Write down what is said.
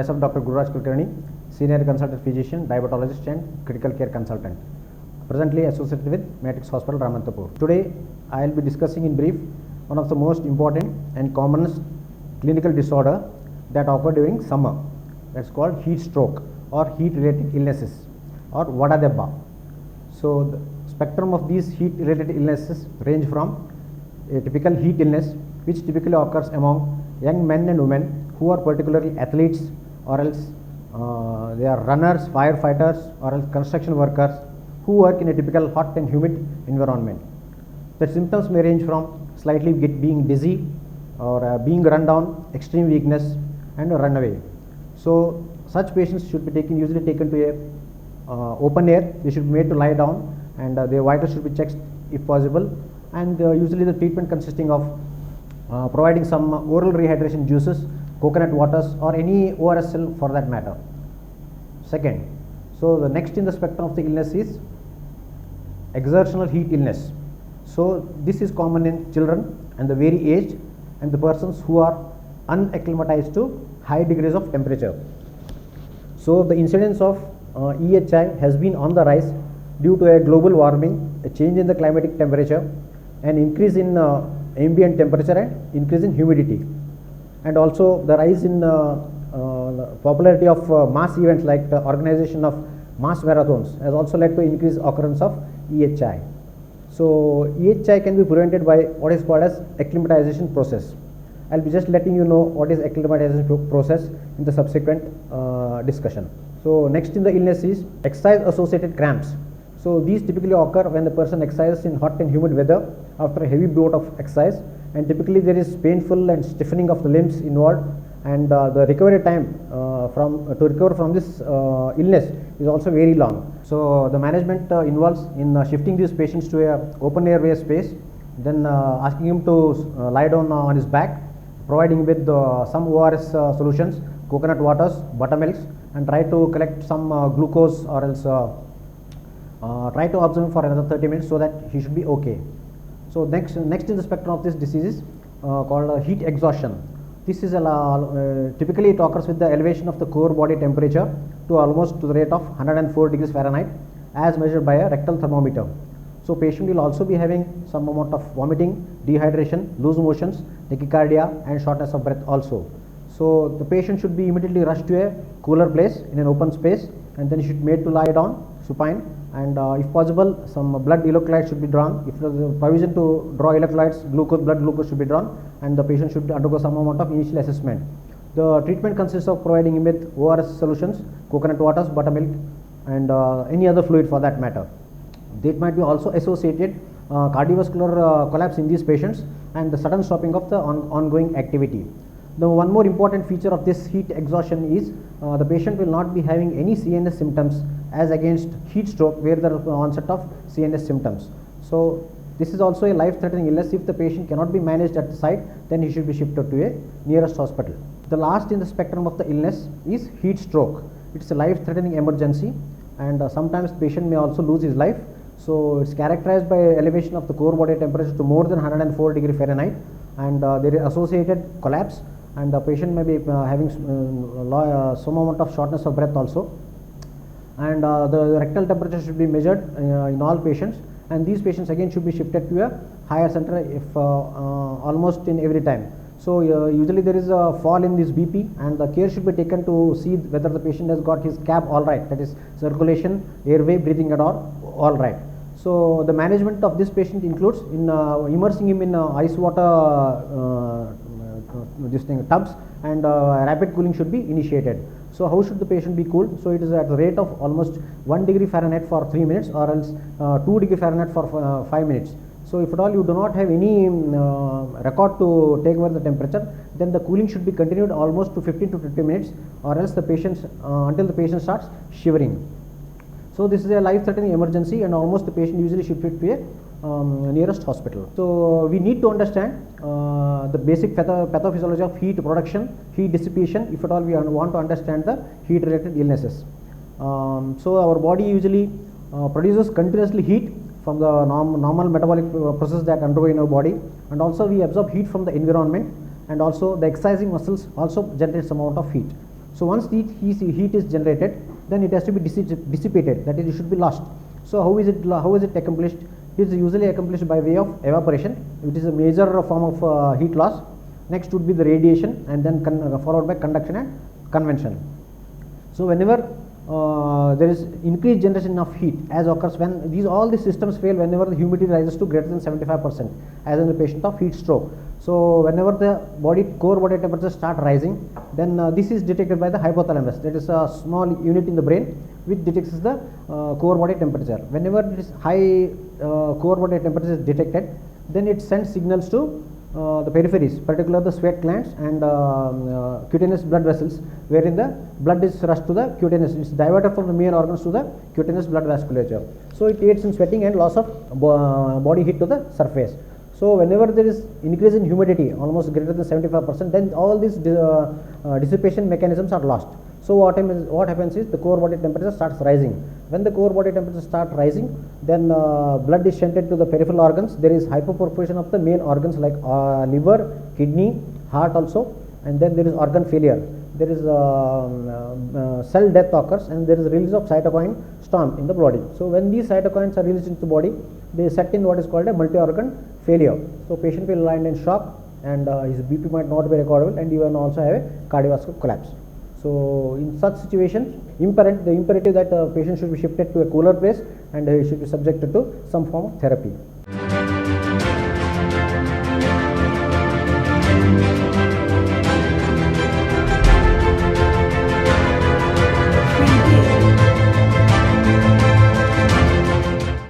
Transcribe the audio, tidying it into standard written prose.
Myself Dr. Guru Raj Kulkarni, Senior Consultant Physician, Diabetologist and Critical Care Consultant, presently associated with Matrix Hospital, Ramantapur. Today, I will be discussing in brief one of the most important and commonest clinical disorder that occur during summer. That's called heat stroke or heat-related illnesses or Vadadebba. So, the spectrum of these heat-related illnesses range from a typical heat illness, which typically occurs among young men and women who are particularly athletes, or else they are runners, firefighters, or else construction workers who work in a typical hot and humid environment. The symptoms may range from slightly being dizzy or being run down, extreme weakness, and a runaway. So such patients should be usually taken to a open air. They should be made to lie down, and their vitals should be checked if possible. And usually the treatment consisting of providing some oral rehydration juices, coconut waters, or any ORSL for that matter. Second, so the next in the spectrum of the illness is exertional heat illness. So this is common in children and the very aged and the persons who are unacclimatized to high degrees of temperature. So the incidence of EHI has been on the rise due to a global warming, a change in the climatic temperature, an increase in ambient temperature and increase in humidity, and also the rise in popularity of mass events like the organization of mass marathons has also led to increased occurrence of EHI. So EHI can be prevented by what is called as acclimatization process. I'll be just letting you know what is acclimatization process in the subsequent discussion. So next in the illness is exercise associated cramps. So these typically occur when the person exercises in hot and humid weather after a heavy bout of exercise, and typically there is painful and stiffening of the limbs involved, and the recovery time to recover from this illness is also very long. So the management involves in shifting these patients to a open airway space, then asking him to lie down on his back, providing with some ORS solutions, coconut waters, buttermilks, and try to collect some glucose, or else try to observe him for another 30 minutes so that he should be okay. So next in the spectrum of this disease is called heat exhaustion. This is typically it occurs with the elevation of the core body temperature to almost to the rate of 104 degrees Fahrenheit as measured by a rectal thermometer. So patient will also be having some amount of vomiting, dehydration, loose motions, tachycardia, and shortness of breath also. So the patient should be immediately rushed to a cooler place in an open space, and then he should be made to lie down supine, and if possible some blood electrolytes should be drawn. If there is a provision to draw electrolytes, blood glucose should be drawn, and the patient should undergo some amount of initial assessment. The treatment consists of providing him with ORS solutions, coconut waters, buttermilk, and any other fluid for that matter. It might be also associated cardiovascular collapse in these patients and the sudden stopping of the ongoing activity. The one more important feature of this heat exhaustion is the patient will not be having any CNS symptoms as against heat stroke, where there is the onset of CNS symptoms. So this is also a life-threatening illness. If the patient cannot be managed at the site, then he should be shifted to a nearest hospital. The last in the spectrum of the illness is heat stroke. It's a life-threatening emergency, and sometimes the patient may also lose his life. So it's characterized by elevation of the core body temperature to more than 104 degree Fahrenheit, and there is associated collapse, and the patient may be having some amount of shortness of breath also, and the rectal temperature should be measured in all patients, and these patients again should be shifted to a higher center if almost in every time. So usually there is a fall in this BP, and the care should be taken to see whether the patient has got his cap all right, that is circulation, airway, breathing at all right. So the management of this patient includes in immersing him in ice water tubs, and rapid cooling should be initiated. So how should the patient be cooled? So it is at the rate of almost 1 degree Fahrenheit for 3 minutes, or else 2 degree Fahrenheit for 5 minutes. So if at all you do not have any record to take over the temperature, then the cooling should be continued almost to 15 to 20 minutes, or else the patient until the patient starts shivering. So this is a life-threatening emergency, and almost the patient usually shifted to a nearest hospital. So we need to understand the basic pathophysiology of heat production, heat dissipation, if at all we want to understand the heat related illnesses. So our body usually produces continuously heat from the normal metabolic process that undergo in our body, and also we absorb heat from the environment, and also the exercising muscles also generate some amount of heat. So once the heat is generated, then it has to be dissipated, that is, it should be lost. So how is it accomplished? It is usually accomplished by way of evaporation, which is a major form of heat loss. Next would be the radiation, and then followed by conduction and convection. So whenever there is increased generation of heat, as occurs when all these systems fail whenever the humidity rises to greater than 75%, as in the patient of heat stroke. So whenever the core body temperature start rising, then this is detected by the hypothalamus, that is a small unit in the brain which detects the core body temperature. Whenever this high core body temperature is detected, then it sends signals to the peripheries, particularly the sweat glands and cutaneous blood vessels, wherein the blood is rushed to the cutaneous. It is diverted from the main organs to the cutaneous blood vasculature. So it aids in sweating and loss of body heat to the surface. So whenever there is increase in humidity, almost greater than 75%, then all these dissipation mechanisms are lost. So what happens is the core body temperature starts rising. When the core body temperature starts rising, then blood is shunted to the peripheral organs. There is hypoperfusion of the main organs like liver, kidney, heart also, and then there is organ failure. There is cell death occurs, and there is release of cytokine storm in the body. So when these cytokines are released into the body, they set in what is called a multi-organ failure. So patient will lie in shock, and his BP might not be recordable, and you will also have a cardiovascular collapse. So in such situations, the imperative that patient should be shifted to a cooler place, and he should be subjected to some form of therapy.